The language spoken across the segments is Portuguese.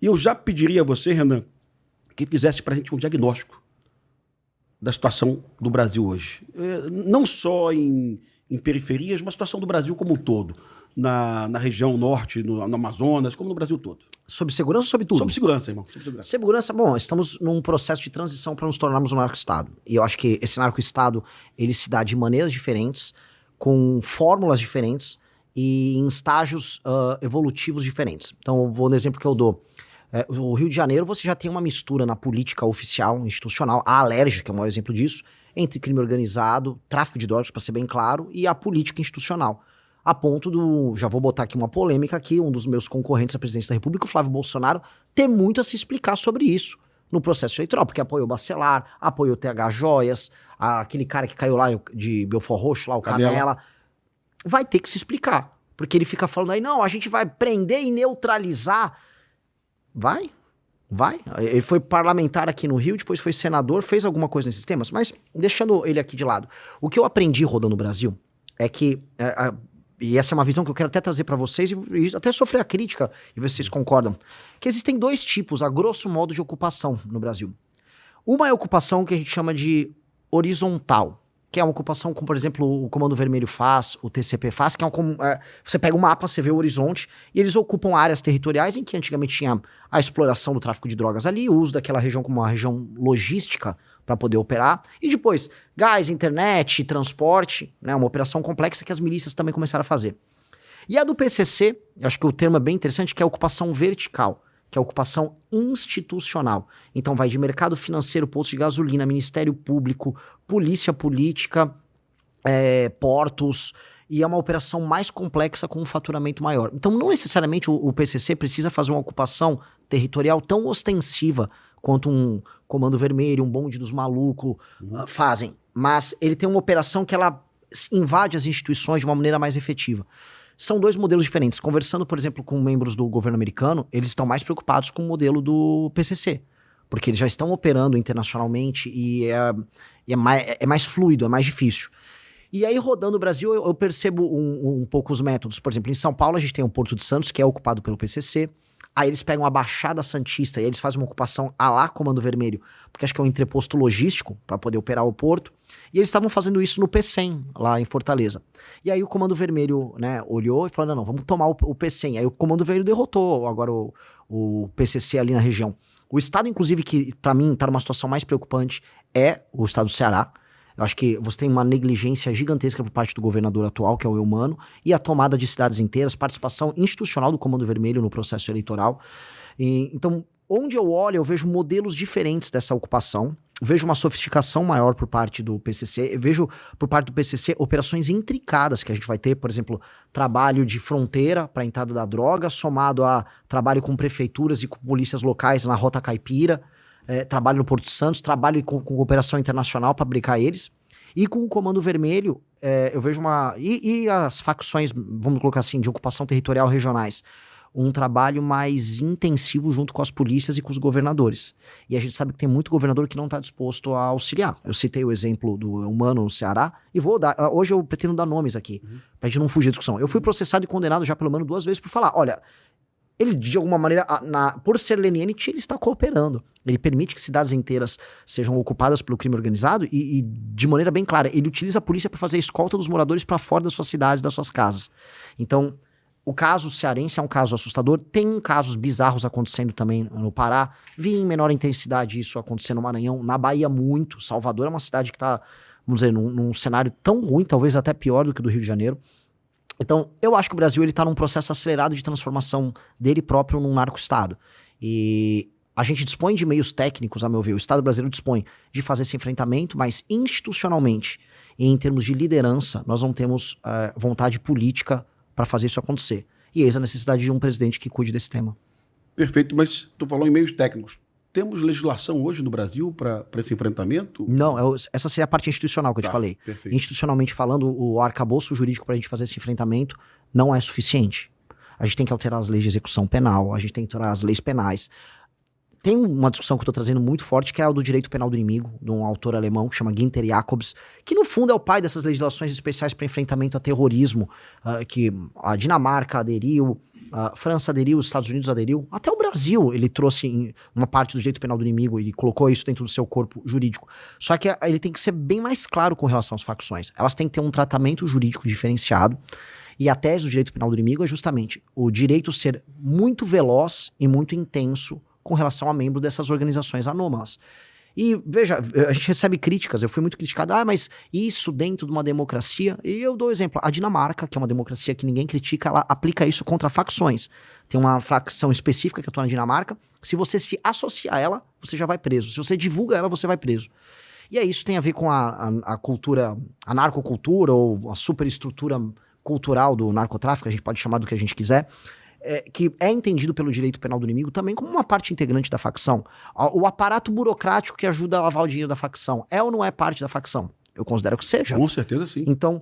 E eu já pediria a você, Renan, que fizesse para a gente um diagnóstico da situação do Brasil hoje. Não só em periferias, mas a situação do Brasil como um todo. Na região norte, no Amazonas, como no Brasil todo. Sobre segurança ou sobre tudo? Sobre segurança, irmão. Sobre segurança. Segurança, bom, estamos num processo de transição para nos tornarmos um narco-estado. E eu acho que esse narco-estado, ele se dá de maneiras diferentes, com fórmulas diferentes e em estágios evolutivos diferentes. Então, eu vou no exemplo que eu dou. O Rio de Janeiro, você já tem uma mistura na política oficial, institucional, a Alerj, que é o maior exemplo disso, entre crime organizado, tráfico de drogas, para ser bem claro, e a política institucional. A ponto do, já vou botar aqui uma polêmica aqui, um dos meus concorrentes à presidência da República, o Flávio Bolsonaro, ter muito a se explicar sobre isso no processo eleitoral, porque apoiou o Bacelar, apoiou o TH Joias, aquele cara que caiu lá de Belfort Roxo, lá, o Canela, vai ter que se explicar, porque ele fica falando aí, não, a gente vai prender e neutralizar. Vai. Ele foi parlamentar aqui no Rio, depois foi senador, fez alguma coisa nesses temas, mas deixando ele aqui de lado. O que eu aprendi rodando o Brasil é que... e essa é uma visão que eu quero até trazer para vocês e até sofrer a crítica e ver se vocês concordam. Que existem dois tipos, a grosso modo, de ocupação no Brasil. Uma é a ocupação que a gente chama de horizontal, que é uma ocupação como, por exemplo, o Comando Vermelho faz, o TCP faz, que você pega o mapa, você vê o horizonte, e eles ocupam áreas territoriais em que antigamente tinha a exploração do tráfico de drogas ali, o uso daquela região como uma região logística para poder operar, e depois gás, internet, transporte, né, uma operação complexa que as milícias também começaram a fazer. E a do PCC, acho que o termo é bem interessante, que é a ocupação vertical, que é a ocupação institucional. Então vai de mercado financeiro, posto de gasolina, Ministério Público, polícia política, portos, e é uma operação mais complexa com um faturamento maior. Então não necessariamente o PCC precisa fazer uma ocupação territorial tão ostensiva quanto um Comando Vermelho, um bonde dos malucos fazem. Mas ele tem uma operação que ela invade as instituições de uma maneira mais efetiva. São dois modelos diferentes. Conversando, por exemplo, com membros do governo americano, eles estão mais preocupados com o modelo do PCC. Porque eles já estão operando internacionalmente e é mais fluido, é mais difícil. E aí, rodando o Brasil, eu percebo um pouco os métodos. Por exemplo, em São Paulo, a gente tem o Porto de Santos, que é ocupado pelo PCC. Aí eles pegam a Baixada Santista e eles fazem uma ocupação à lá Comando Vermelho, porque acho que é um entreposto logístico para poder operar o porto. E eles estavam fazendo isso no P100, lá em Fortaleza. E aí o Comando Vermelho, né, olhou e falou, não, vamos tomar o P100. Aí o Comando Vermelho derrotou agora o PCC ali na região. O estado, inclusive, que para mim está numa situação mais preocupante é o estado do Ceará. Eu acho que você tem uma negligência gigantesca por parte do governador atual, que é o Eumano, e a tomada de cidades inteiras, participação institucional do Comando Vermelho no processo eleitoral. Então, onde eu olho, eu vejo modelos diferentes dessa ocupação, vejo uma sofisticação maior por parte do PCC, vejo por parte do PCC operações intricadas que a gente vai ter, por exemplo, trabalho de fronteira para a entrada da droga, somado a trabalho com prefeituras e com polícias locais na Rota Caipira, trabalho no Porto Santos, trabalho com cooperação internacional para brincar eles. E com o Comando Vermelho, eu vejo uma... E as facções, vamos colocar assim, de ocupação territorial regionais. Um trabalho mais intensivo junto com as polícias e com os governadores. E a gente sabe que tem muito governador que não está disposto a auxiliar. Eu citei o exemplo do Eumano no Ceará, e vou dar... Hoje eu pretendo dar nomes aqui, pra gente não fugir da discussão. Eu fui processado e condenado já pelo menos 2 vezes por falar, olha... Ele, de alguma maneira, por ser leniente, ele está cooperando. Ele permite que cidades inteiras sejam ocupadas pelo crime organizado e de maneira bem clara, ele utiliza a polícia para fazer a escolta dos moradores para fora das suas cidades, das suas casas. Então, o caso cearense é um caso assustador. Tem casos bizarros acontecendo também no Pará. Vi em menor intensidade isso acontecer no Maranhão. Na Bahia, muito. Salvador é uma cidade que está, vamos dizer, num cenário tão ruim, talvez até pior do que o do Rio de Janeiro. Então, eu acho que o Brasil está num processo acelerado de transformação dele próprio num narco-estado. E a gente dispõe de meios técnicos, a meu ver, o Estado brasileiro dispõe de fazer esse enfrentamento, mas institucionalmente e em termos de liderança, nós não temos vontade política para fazer isso acontecer. E eis a necessidade de um presidente que cuide desse tema. Perfeito, mas tu falou em meios técnicos. Temos legislação hoje no Brasil para esse enfrentamento? Não, essa seria a parte institucional que eu te falei. Perfeito. Institucionalmente falando, o arcabouço jurídico para a gente fazer esse enfrentamento não é suficiente. A gente tem que alterar as leis de execução penal, a gente tem que alterar as leis penais. tem uma discussão que eu tô trazendo muito forte, que é a do direito penal do inimigo, de um autor alemão que chama Günther Jacobs, que no fundo é o pai dessas legislações especiais para enfrentamento a terrorismo, que a Dinamarca aderiu, a França aderiu, os Estados Unidos aderiu, até o Brasil ele trouxe uma parte do direito penal do inimigo, ele colocou isso dentro do seu corpo jurídico. Só que ele tem que ser bem mais claro com relação às facções. Elas têm que ter um tratamento jurídico diferenciado, e a tese do direito penal do inimigo é justamente o direito ser muito veloz e muito intenso com relação a membros dessas organizações anômalas. E veja, a gente recebe críticas, eu fui muito criticado, mas isso dentro de uma democracia, e eu dou exemplo, a Dinamarca, que é uma democracia que ninguém critica, ela aplica isso contra facções. Tem uma facção específica que atua na Dinamarca, se você se associar a ela, você já vai preso. Se você divulga ela, você vai preso. E aí isso tem a ver com a cultura, a narcocultura, ou a superestrutura cultural do narcotráfico, a gente pode chamar do que a gente quiser, que é entendido pelo direito penal do inimigo também como uma parte integrante da facção. O aparato burocrático que ajuda a lavar o dinheiro da facção é ou não é parte da facção? Eu considero que seja. Com certeza sim. Então,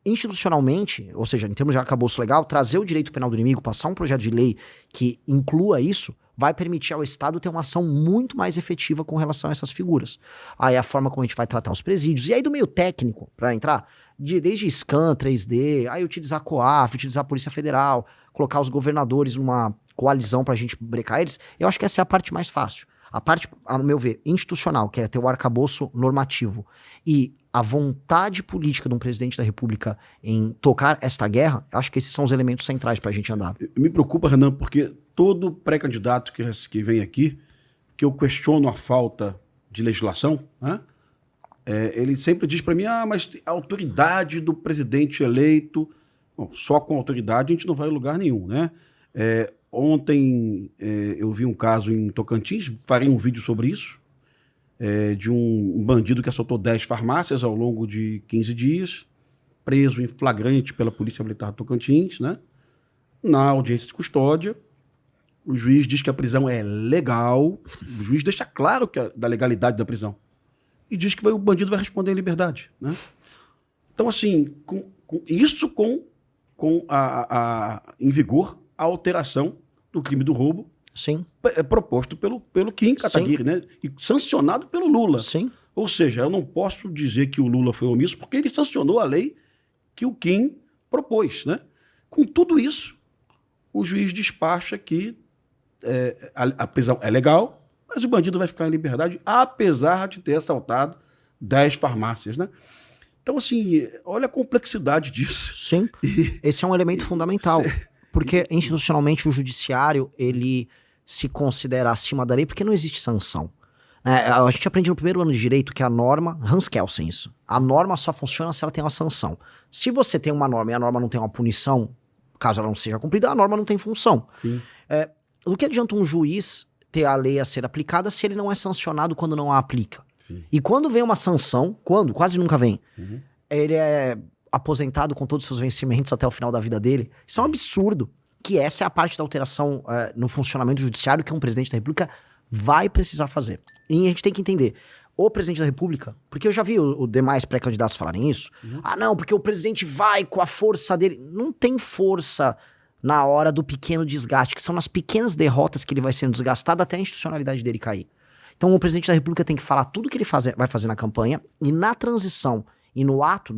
institucionalmente, ou seja, em termos de arcabouço legal, trazer o direito penal do inimigo, passar um projeto de lei que inclua isso, vai permitir ao Estado ter uma ação muito mais efetiva com relação a essas figuras. Aí a forma como a gente vai tratar os presídios, e aí do meio técnico, para entrar, desde scan, 3D, aí utilizar COAF, utilizar a Polícia Federal, colocar os governadores numa coalizão pra gente brecar eles, eu acho que essa é a parte mais fácil. A parte, ao meu ver, institucional, que é ter o arcabouço normativo e a vontade política de um presidente da República em tocar esta guerra, acho que esses são os elementos centrais pra gente andar. Me preocupa, Renan, porque todo pré-candidato que vem aqui, que eu questiono a falta de legislação, né? Ele sempre diz para mim, mas a autoridade do presidente eleito... Bom, só com autoridade a gente não vai a lugar nenhum, né? Ontem eu vi um caso em Tocantins, farei um vídeo sobre isso, de um bandido que assaltou 10 farmácias ao longo de 15 dias, preso em flagrante pela Polícia Militar de Tocantins, né? Na audiência de custódia, o juiz diz que a prisão é legal, o juiz deixa claro da legalidade da prisão, e diz que o bandido vai responder em liberdade, né? Então, assim, isso com em vigor a alteração do crime do roubo. Sim. Proposto pelo Kim Kataguiri, né? E sancionado pelo Lula. Sim. Ou seja, eu não posso dizer que o Lula foi omisso porque ele sancionou a lei que o Kim propôs, né? Com tudo isso, o juiz despacha que a prisão é legal, mas o bandido vai ficar em liberdade apesar de ter assaltado 10 farmácias, né? Então, assim, olha a complexidade disso. Sim, esse é um elemento fundamental, porque institucionalmente o judiciário, ele se considera acima da lei porque não existe sanção. A gente aprende no primeiro ano de direito que a norma, Hans Kelsen isso, a norma só funciona se ela tem uma sanção. Se você tem uma norma e a norma não tem uma punição, caso ela não seja cumprida, a norma não tem função. Sim. Do que adianta um juiz ter a lei a ser aplicada se ele não é sancionado quando não a aplica? Sim. E quando vem uma sanção, quase nunca vem, ele é aposentado com todos os seus vencimentos até o final da vida dele. Isso é um absurdo, que essa é a parte da alteração no funcionamento judiciário que um presidente da República vai precisar fazer. E a gente tem que entender, o presidente da República, porque eu já vi os demais pré-candidatos falarem isso, não, porque o presidente vai com a força dele. Não tem força na hora do pequeno desgaste, que são nas pequenas derrotas que ele vai sendo desgastado até a institucionalidade dele cair. Então o presidente da República tem que falar tudo que ele vai fazer na campanha e na transição e no ato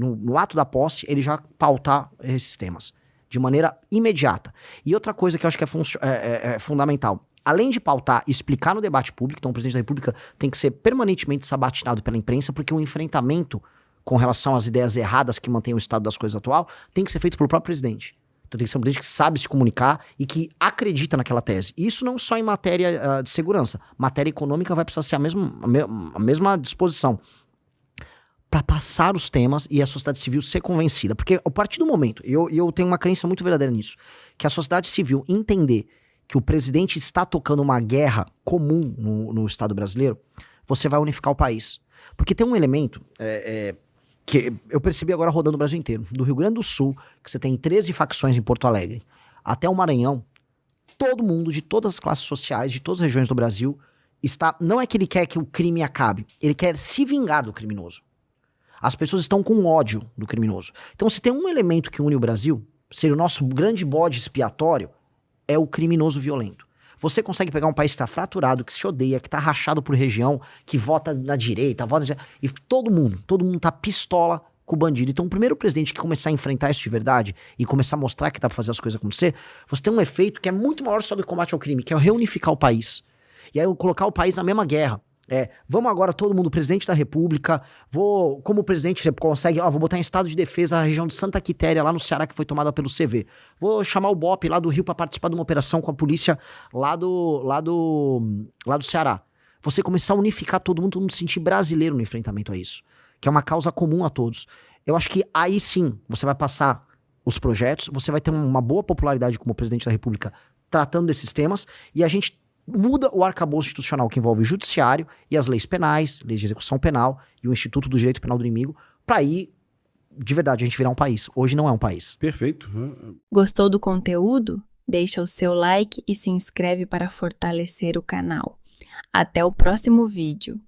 da posse ele já pautar esses temas de maneira imediata. E outra coisa que eu acho que é fundamental, além de pautar e explicar no debate público, então o presidente da República tem que ser permanentemente sabatinado pela imprensa, porque o enfrentamento com relação às ideias erradas que mantêm o estado das coisas atual tem que ser feito pelo próprio presidente. Então tem que ser um presidente que sabe se comunicar e que acredita naquela tese. Isso não só em matéria de segurança. Matéria econômica vai precisar ser a mesma disposição para passar os temas e a sociedade civil ser convencida. Porque a partir do momento, eu tenho uma crença muito verdadeira nisso, que a sociedade civil entender que o presidente está tocando uma guerra comum no Estado brasileiro, você vai unificar o país. Porque tem um elemento que eu percebi agora rodando o Brasil inteiro. Do Rio Grande do Sul, que você tem 13 facções em Porto Alegre, até o Maranhão, todo mundo, de todas as classes sociais, de todas as regiões do Brasil, não é que ele quer que o crime acabe, ele quer se vingar do criminoso. As pessoas estão com ódio do criminoso. Então, se tem um elemento que une o Brasil, ser o nosso grande bode expiatório, é o criminoso violento. Você consegue pegar um país que tá fraturado, que se odeia, que tá rachado por região, que vota na direita, e todo mundo tá pistola com o bandido. Então, o primeiro presidente que começar a enfrentar isso de verdade e começar a mostrar que dá pra fazer as coisas acontecer, você tem um efeito que é muito maior só do combate ao crime, que é reunificar o país. E aí, colocar o país na mesma guerra. Vamos agora todo mundo, presidente da república, como o presidente consegue, vou botar em estado de defesa a região de Santa Quitéria, lá no Ceará, que foi tomada pelo CV. Vou chamar o BOPE lá do Rio para participar de uma operação com a polícia lá do Ceará. Você começar a unificar todo mundo se sentir brasileiro no enfrentamento a isso, que é uma causa comum a todos. Eu acho que aí sim, você vai passar os projetos, você vai ter uma boa popularidade como presidente da república tratando desses temas, e a gente muda o arcabouço institucional que envolve o judiciário e as leis penais, leis de execução penal e o Instituto do Direito Penal do Inimigo, para aí, de verdade, a gente virar um país. Hoje não é um país. Perfeito. Gostou do conteúdo? Deixa o seu like e se inscreve para fortalecer o canal. Até o próximo vídeo.